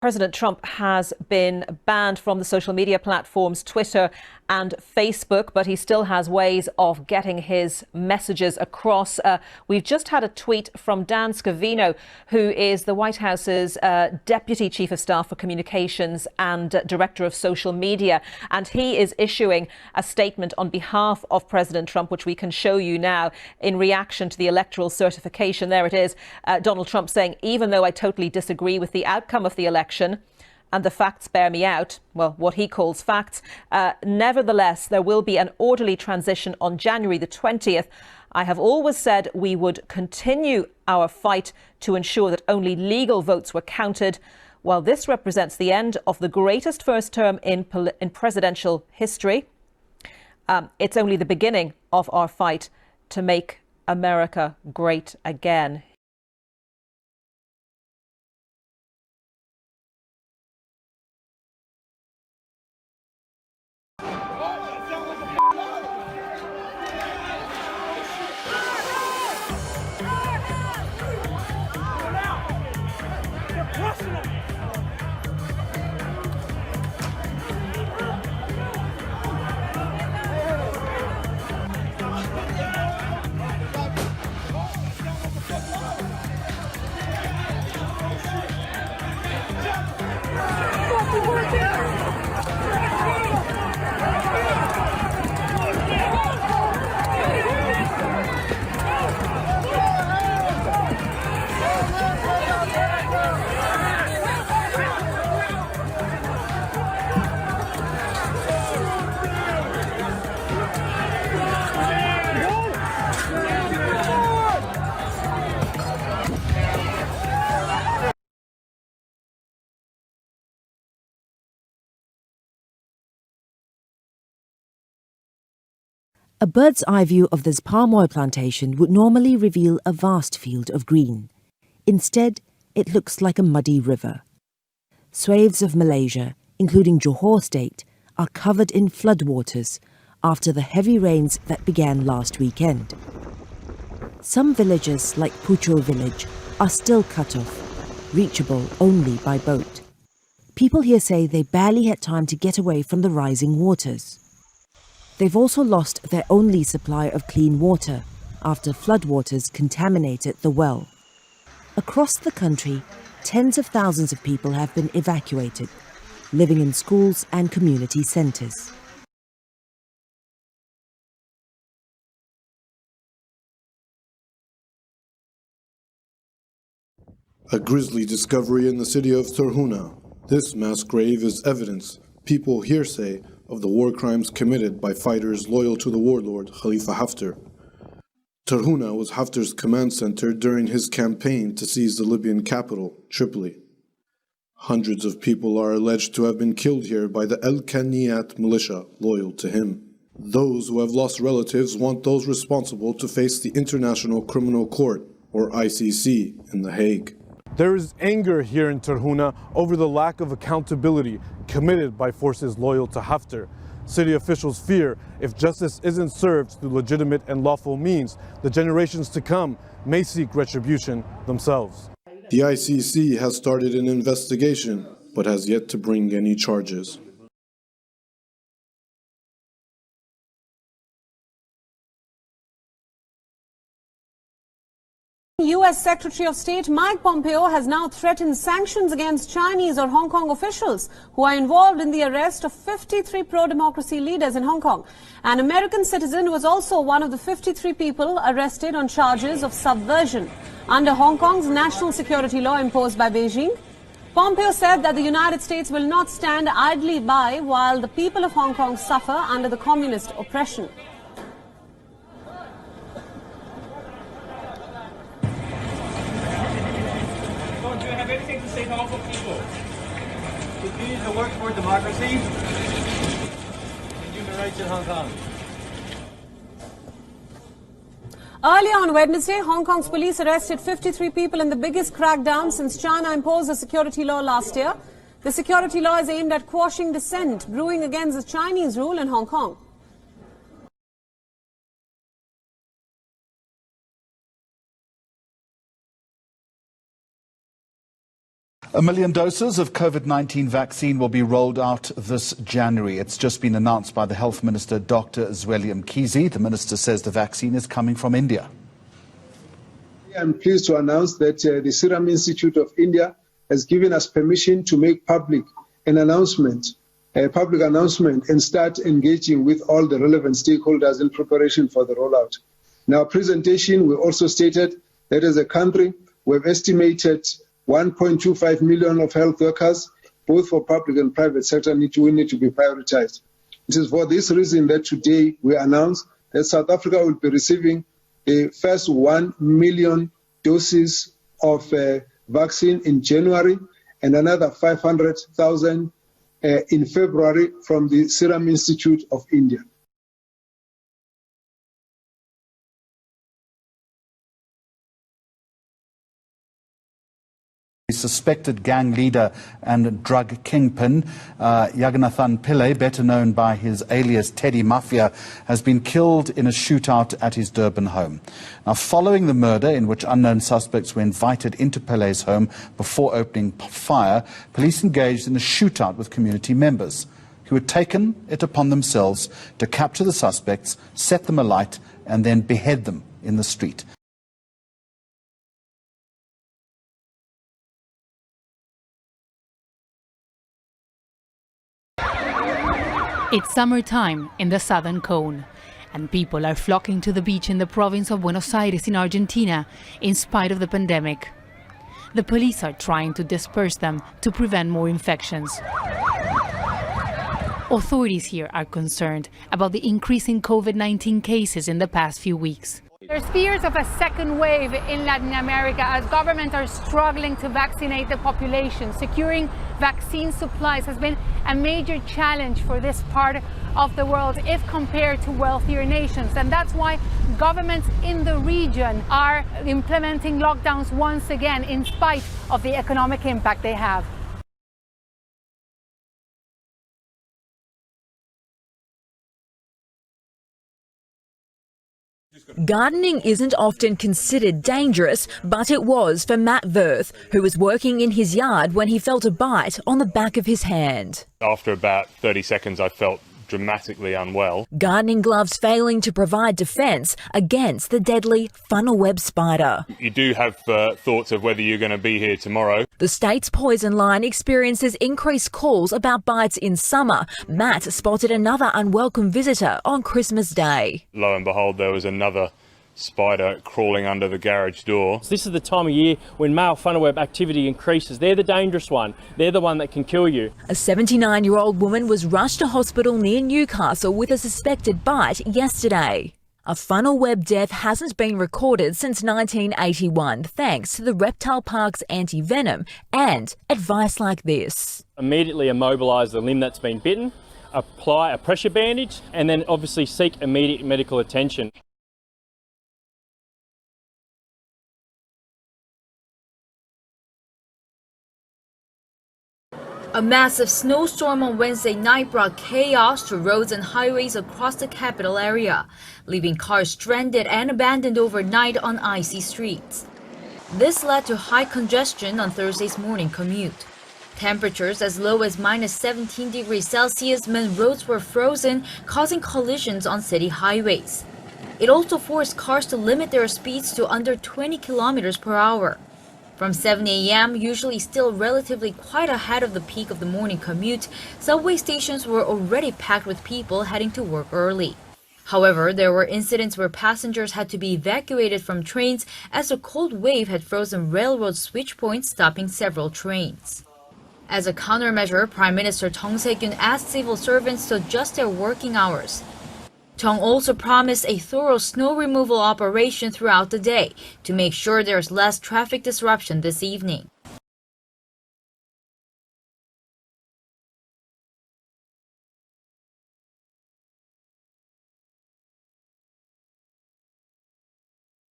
President Trump has been banned from the social media platforms Twitter and Facebook, but he still has ways of getting his messages across. We've just had a tweet from Dan Scavino, who is the White House's Deputy Chief of Staff for Communications and Director of Social Media. And he is issuing a statement on behalf of President Trump, which we can show you now, in reaction to the electoral certification. There it is. Donald Trump saying, even though I totally disagree with the outcome of the election, and the facts bear me out, well, what he calls facts, nevertheless, there will be an orderly transition on January the 20th. I have always said we would continue our fight to ensure that only legal votes were counted. While this represents the end of the greatest first term in presidential history, it's only the beginning of our fight to make America great again. A bird's eye view of this palm oil plantation would normally reveal a vast field of green. Instead, it looks like a muddy river. Swathes of Malaysia, including Johor State, are covered in floodwaters after the heavy rains that began last weekend. Some villages, like Puchur village, are still cut off, reachable only by boat. People here say they barely had time to get away from the rising waters. They've also lost their only supply of clean water after floodwaters contaminated the well. Across the country, tens of thousands of people have been evacuated, living in schools and community centres. A grisly discovery in the city of Turhuna. This mass grave is evidence, people here say, of the war crimes committed by fighters loyal to the warlord Khalifa Haftar. Turhuna was Haftar's command center during his campaign to seize the Libyan capital, Tripoli. Hundreds of people are alleged to have been killed here by the El Kaniyat militia loyal to him. Those who have lost relatives want those responsible to face the International Criminal Court, or ICC, in The Hague. There is anger here in Turhuna over the lack of accountability committed by forces loyal to Haftar. City officials fear if justice isn't served through legitimate and lawful means, the generations to come may seek retribution themselves. The ICC has started an investigation, but has yet to bring any charges. U.S. Secretary of State Mike Pompeo has now threatened sanctions against Chinese or Hong Kong officials who are involved in the arrest of 53 pro-democracy leaders in Hong Kong. An American citizen was also one of the 53 people arrested on charges of subversion under Hong Kong's national security law imposed by Beijing. Pompeo said that the United States will not stand idly by while the people of Hong Kong suffer under the communist oppression. Do you have anything to say to Hong Kong people? Continue to work for democracy and human rights in Hong Kong. Earlier on Wednesday, Hong Kong's police arrested 53 people in the biggest crackdown since China imposed a security law last year. The security law is aimed at quashing dissent brewing against the Chinese rule in Hong Kong. 1 million doses of COVID-19 vaccine will be rolled out this January. It's just been announced by the Health Minister, Dr. Zweli Mkhize. The minister says the vaccine is coming from India. I'm pleased to announce that the Serum Institute of India has given us permission to make public announcement and start engaging with all the relevant stakeholders in preparation for the rollout. In our presentation, we also stated that as a country, we've estimated 1.25 million of health workers, both for public and private sector, need to be prioritized. It is for this reason that today we announce that South Africa will be receiving the first 1 million doses of vaccine in January and another 500,000 in February from the Serum Institute of India. Suspected gang leader and drug kingpin, Yaganathan Pillay, better known by his alias Teddy Mafia, has been killed in a shootout at his Durban home. Now, following the murder, in which unknown suspects were invited into Pillay's home before opening fire, police engaged in a shootout with community members, who had taken it upon themselves to capture the suspects, set them alight, and then behead them in the street. It's summertime in the southern cone, and people are flocking to the beach in the province of Buenos Aires in Argentina, in spite of the pandemic. The police are trying to disperse them to prevent more infections. Authorities here are concerned about the increasing COVID-19 cases in the past few weeks. There's fears of a second wave in Latin America as governments are struggling to vaccinate the population. Securing vaccine supplies has been a major challenge for this part of the world if compared to wealthier nations. And that's why governments in the region are implementing lockdowns once again in spite of the economic impact they have. Gardening isn't often considered dangerous, but it was for Matt Verth, who was working in his yard when he felt a bite on the back of his hand. After about 30 seconds, I felt dramatically unwell. Gardening gloves failing to provide defence against the deadly funnel web spider. You do have thoughts of whether you're going to be here tomorrow. The state's poison line experiences increased calls about bites in summer. Matt spotted another unwelcome visitor on Christmas Day. Lo and behold, there was another spider crawling under the garage door. This is the time of year when male funnel web activity increases. They're the dangerous one. They're the one that can kill you. A 79-year-old woman was rushed to hospital near Newcastle with a suspected bite yesterday. A funnel web death hasn't been recorded since 1981 thanks to the Reptile Park's anti-venom and advice like this. Immediately immobilise the limb that's been bitten, apply a pressure bandage, and then obviously seek immediate medical attention. A massive snowstorm on Wednesday night brought chaos to roads and highways across the capital area, leaving cars stranded and abandoned overnight on icy streets. This led to high congestion on Thursday's morning commute. Temperatures as low as -17 degrees Celsius meant roads were frozen, causing collisions on city highways. It also forced cars to limit their speeds to under 20 kilometers per hour. From 7 a.m., usually still relatively quite ahead of the peak of the morning commute, subway stations were already packed with people heading to work early. However, there were incidents where passengers had to be evacuated from trains as a cold wave had frozen railroad switch points, stopping several trains. As a countermeasure, Prime Minister Tong Se-kyun asked civil servants to adjust their working hours. Tong also promised a thorough snow removal operation throughout the day to make sure there's less traffic disruption this evening.